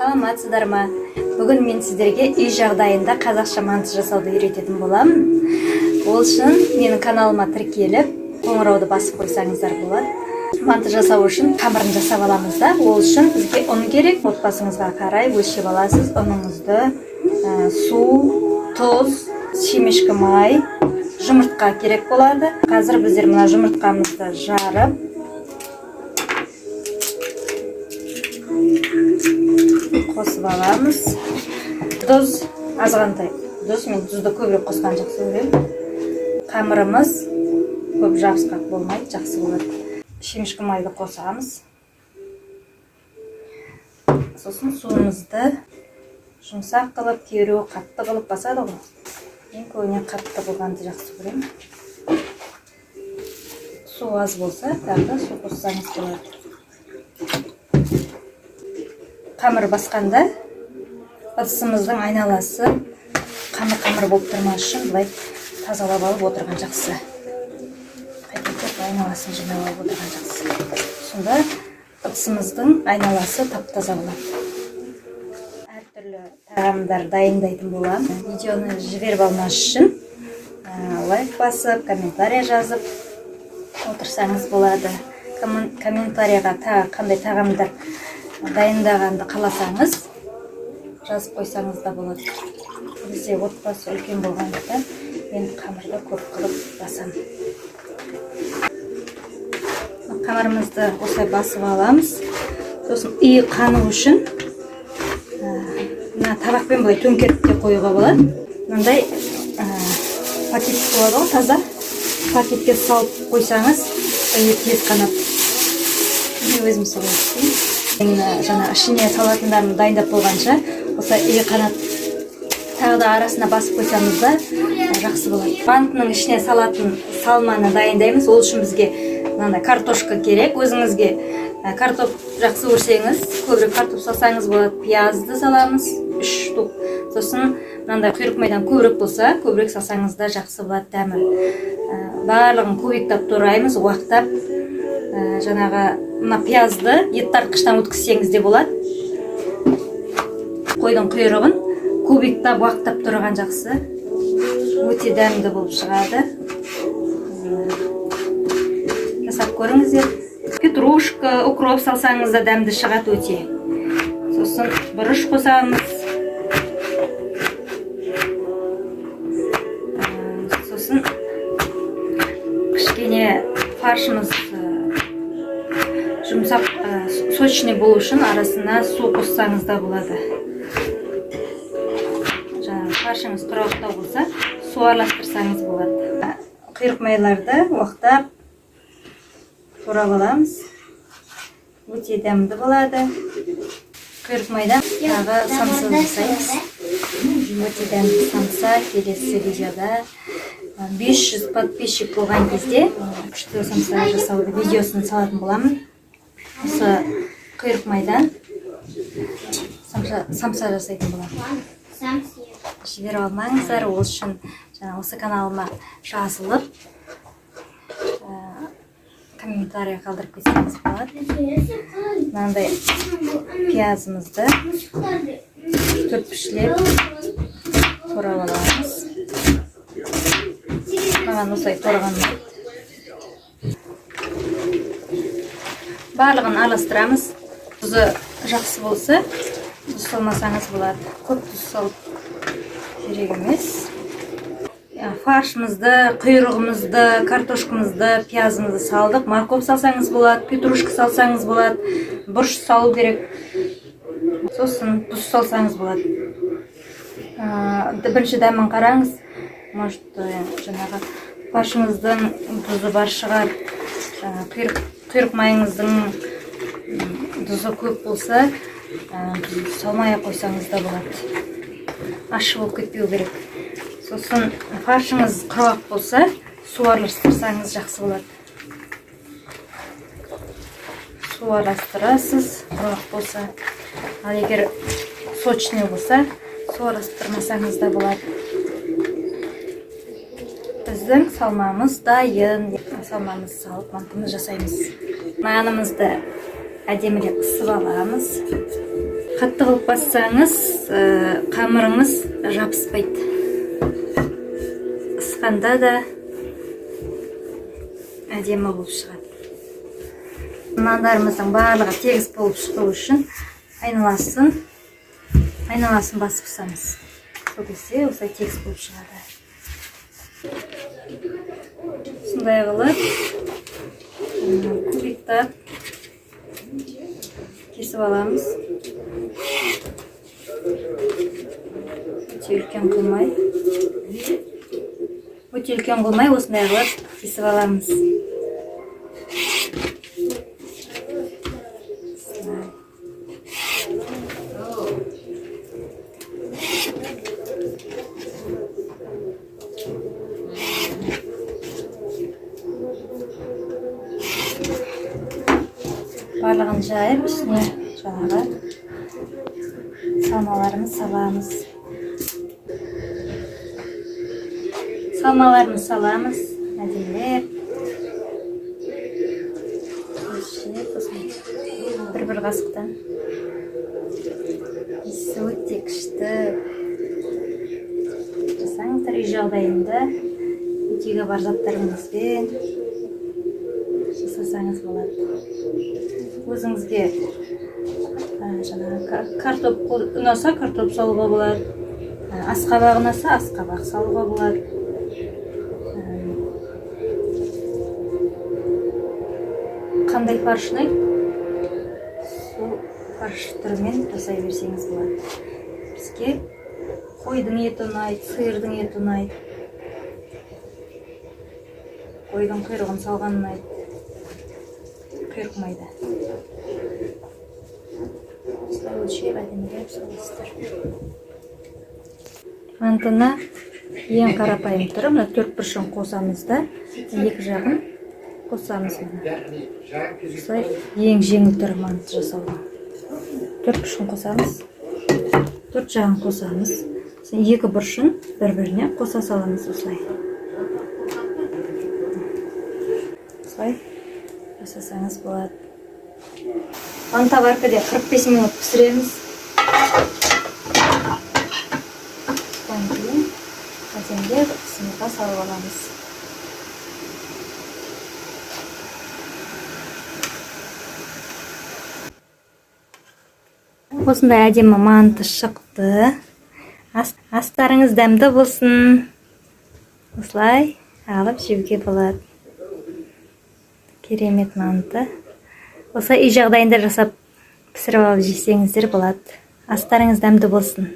Саламатсыздар ма? Бүгін мен сіздерге үй жағдайында қазақша манты жасауды үйрететін боламын. Ол үшін менің каналыма тіркеліп, қоңырауды басып қойсаңыздар болады. Манты жасау үшін қамырын жасап аламыз да. Ол үшін бізге ұн керек. Отбасыңызға қарай өлшеп аласыз ұныңызды. Су, тұз, шемешкі май, жұмыртқа керек болады. Қазір біздер мына жұмыртқамызды жарып, қосып аламыз. Тұз азғантай. Мен тұзды көбірек қосқан жақсы көремін. Қамырымыз көп жабысқақ болмайды, жақсы болады. Шемішкі майды қосамыз. Сосын суымызды жұмсақ қылып, кейбіреуі қатты қылып басады ғой. Мен көбіне қатты болғанды жақсы көремін. Су аз болса, тағы да су қоссаңыз болады. Қамыр басқанда ыдысымыздың айналасы қамыр болып тұрмас үшін бұлай тазалап алып отырған жақсы. Қайтып айналасын жинап алып отырған жақсы. Сонда ыдысымыздың айналасы тап-таза болады. Әртүрлі тағамдар дайындайтын боламын. Видеоны жіберіп алмас үшін лайк басып, комментарий жазып отырсаңыз болады. Комментарийға қандай тағамдар дайындағанды қаласаңыз, жазып қойсаңыз да болады. Бізде отбасы үлкен болғандықтан мен қамырды көп қылып басамын. Қамырымызды осылай басып аламыз. Сосын үй қану үшін табақпен былай төңкеріп те қоюға болады. Мынандай пакет болады ғой, таза. Пакетке салып қойсаңыз, тез қанады. Мен өзім солай істеймін. Жаңа ішіне салатындарын дайындап болғанша, осы үй қанат тағы да арасына басып қойсаңыз да жақсы болады. Мантының ішіне салатын салманы дайындаймыз. Ол үшін бізге картошка керек. Өзіңізге картоп жақсы көрсеңіз, көбірек картоп салсаңыз болады. Пиязды саламыз 3 штук. Сосын мынандай құйрық майдан көбірек болса, көбірек салсаңыз да жақсы болады, дәмі. Барлығын көбіктеп тураймыз, уақтап. Жаңағы мына пиязды ет тартқыштан өткізсеңіз де болады. Қойдың құйрығын көбіктеп уақтап тұрған жақсы. Өте дәмді болып шығады. Жасап көріңіздер. Петрушка, укроп салсаңыз да дәмді шығады өте. Сосын бұрыш қосамыз. Сосын кішкене фаршымыз жұмсақ, сочный болу үшін арасына су қоссаңыз да болады. Фаршыңыз құрауықтау болса, су араластырсаңыз болады. Құйрық майларды уақтап турап аламыз. Өте дәмді болады. Құйрық майдан тағы самса жасаймыз. Өте дәмді самса келесі видеода 500 подписчик болған кезде күшті самса жасауды видеосын салатын боламын. Осы құйрық майдан самса жасайтын боламын. Жіберіп алмаңыздар, ол үшін осы каналыма жазылып, комментарий қалдырып қойсаңыз болады. Мынандай пиязымызды төртпішлеп турап аламыз. Маған осылай тураған ұнайды. Барлығын араластырамыз. Тұзы жақсы болса, тұз салмасаңыз болады. Көп тұз салып керек емес. Фаршымызды, құйрығымызды, картошкамызды, пиязымызды салдық. Морковь салсаңыз болады, петрушка салсаңыз болады, бұрыш салу керек. Сосын тұз салсаңыз болады. Бірінші дәмін қараңыз. Может, жаңағы фаршымыздың тұзы бар шығар. Құйрық майыңыздың тұзы көп болса, салмай қойсаңыз да болады. Ашы болып кетпеу керек. Сосын фаршыңыз құрғақ болса, су араластырсаңыз жақсы болады. Су араластырасыз, құрғақ болса. Ал егер сочный болса, су араластырмасаңыз да болады. Біздің салмамыз дайын. Салмамыз салып, мантымыз жасаймыз. Нанымызды әдемілеп ысып аламыз. Қатты қылып бассаңыз, қамырыңыз жабыспайды. Ысқанда да әдемі болып шығады. Нандарымыздың барлығы тегіс болып шығу үшін айналасын басып қысамыз. Сол кезде осылай тегіс болып шығады. Сондай қылып кубиктап кесіп аламыз. Өте үлкен қылмай, осындай қылып кесіп аламыз. Барлығын жайып, үстіне жаңағы салмаларымыз саламыз. Әдемілеп. Бір қасықтан. Иісі өте күшті. Жасаңыздар үй жағдайында үйдегі бар заттарыңызбен жасасаңыз болады. Өзіңізге картоп ұнаса, картоп салуға болады. Асқабақ ұнаса, асқабақ салуға болады. Қандай фарш ұнайды, сол фарш түрімен жасай берсеңіз болады. Бізге қойдың еті ұнайды, сиырдың еті ұнайды. Қойдың құйрығын салған ұнайды. Құйрық майда. Осылай өлшеп әдемілеп саласыздар. Мантыны ең қарапайым түрі, мына 4 бұрышын қосамыз да, екі жағын қосамыз. Осылай ең жеңіл түрі манты жасауға. 4 бұрышын қосамыз, 4 жағын қосамыз. Екі бұрышын бір-біріне қоса саламыз осылай. Осылай жасасаңыз болады. Мантаваркада 45 минут пісіреміз. Содан кейін әдемілеп сымырға салып аламыз. Осындай әдемі манты шықты. Астарыңыз дәмді болсын. Осылай алып жеуге болады. Керемет манты. Осылай үй жағдайында жасап пісіріп алып жесеңіздер болады. Астарыңыз дәмді болсын.